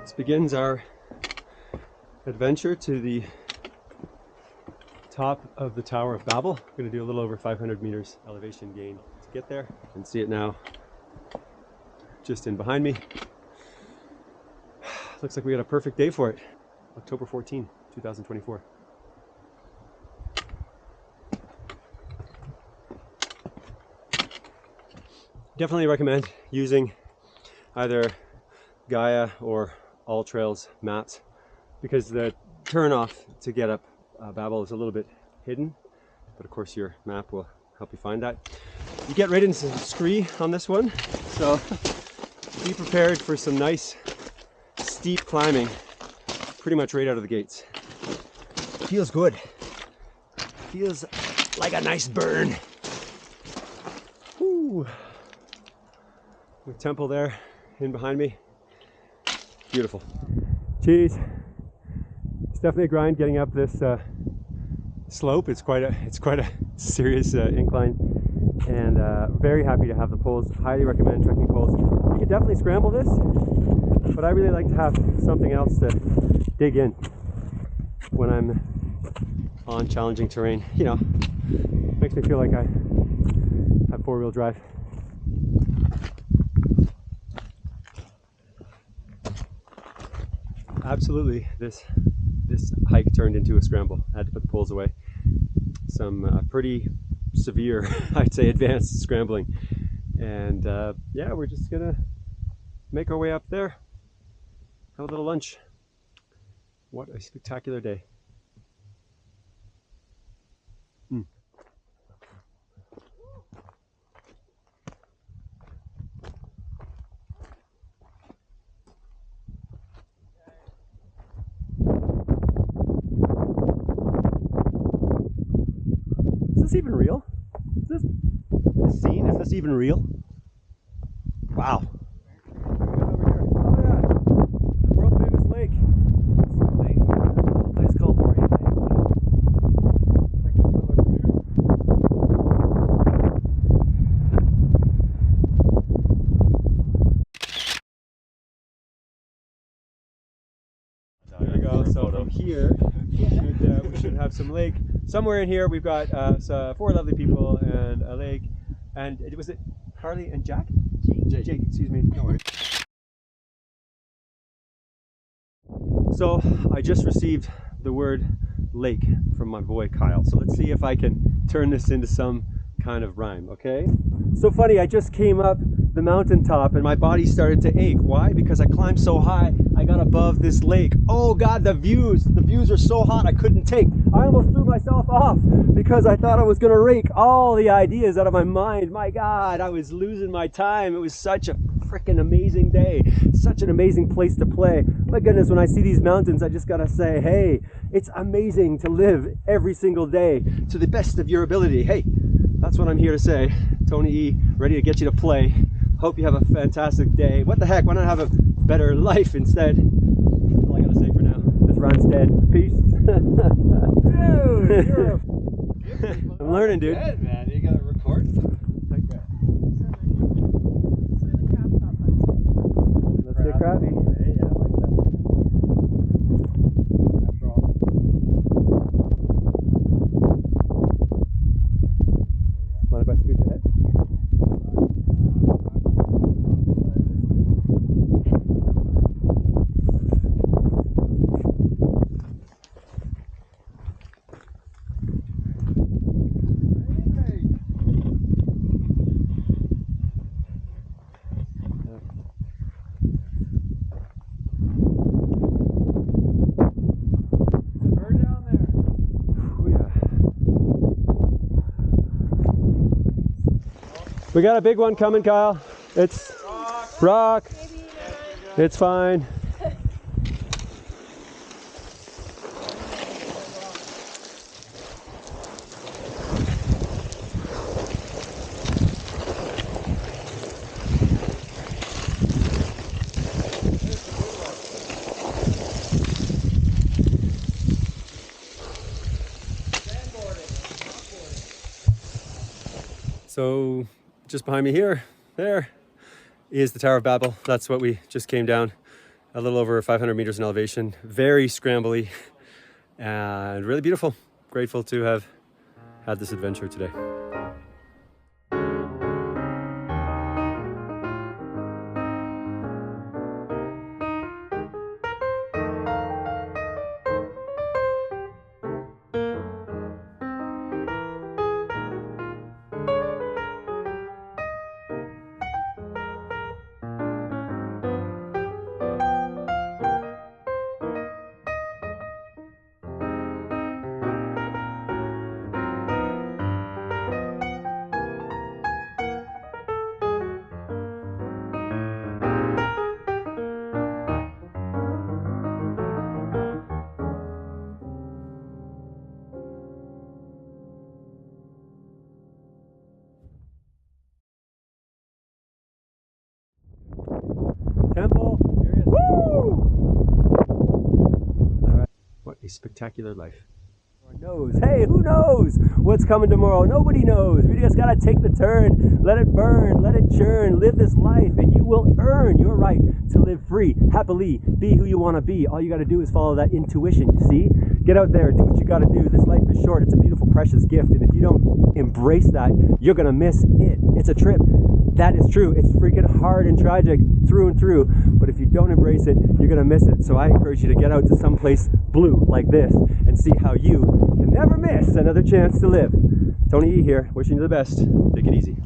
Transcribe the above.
This begins our adventure to the top of the Tower of Babel. We're going to do a little over 500 meters elevation gain to get there, and see it now just in behind me. Looks like we got a perfect day for it. October 14, 2024. Definitely recommend using either Gaia or All Trails maps, because the turnoff to get up Babel is a little bit hidden, but of course your map will help you find that. You get right into some scree on this one, so be prepared for some nice steep climbing pretty much right out of the gates. Feels good. Feels like a nice burn. Woo. The temple there in behind me. Beautiful. Geez, it's definitely a grind getting up this slope. It's quite a serious incline, and very happy to have the poles. Highly recommend trekking poles. You can definitely scramble this, but I really like to have something else to dig in when I'm on challenging terrain. You know, makes me feel like I have four-wheel drive. Absolutely, this hike turned into a scramble. I had to put the poles away. Some pretty severe, I'd say, advanced scrambling. And yeah, we're just gonna make our way up there, have a little lunch. What a spectacular day. Is this even real? Is this scene? Is this even real? Wow. World famous lake. Place called Moraine Lake. There we go. So from here, we should have some lake. Somewhere in here, we've got four lovely people and a lake. And was it Carlie and Jack? Jake, excuse me. No worries. So I just received the word lake from my boy Kyle. So let's see if I can turn this into some kind of rhyme, okay? So funny, I just came up the mountaintop and my body started to ache. Why? Because I climbed so high, I got above this lake. Oh God, the views are so hot I couldn't take. I almost threw myself off because I thought I was gonna rake all the ideas out of my mind. My God, I was losing my time. It was such a freaking amazing day, such an amazing place to play. My goodness, when I see these mountains, I just gotta say, hey, it's amazing to live every single day to the best of your ability. Hey, that's what I'm here to say. Tony E, ready to get you to play. Hope you have a fantastic day. What the heck, why not have a better life instead? That's all I gotta say for now. This rhyme's dead. Peace. Dude, you're I'm learning, dude. Dead, man. You gotta record. Okay. Let's get crabby. Hey, I like that. After all. Mind if I scooch ahead? We got a big one coming, Kyle. It's rock. It's fine. So just behind me here, there is the Tower of Babel. That's what we just came down. a little over 500 meters in elevation, very scrambly, and really beautiful. Grateful to have had this adventure today. Temple, there he is. Woo! All right. What a spectacular life. Knows. Hey, who knows what's coming tomorrow? Nobody knows. We just gotta take the turn, let it burn, let it churn, live this life, and you will earn your right to live free, happily, be who you want to be. All you gotta do is follow that intuition. You see? Get out there, do what you gotta do. This life is short. It's a beautiful, precious gift, and if you don't embrace that, you're gonna miss it. It's a trip. That is true. It's freaking hard and tragic through and through, but if you don't embrace it, you're gonna miss it. So I encourage you to get out to someplace blue like this and see how you can never miss another chance to live. Tony E here, wishing you the best. Take it easy.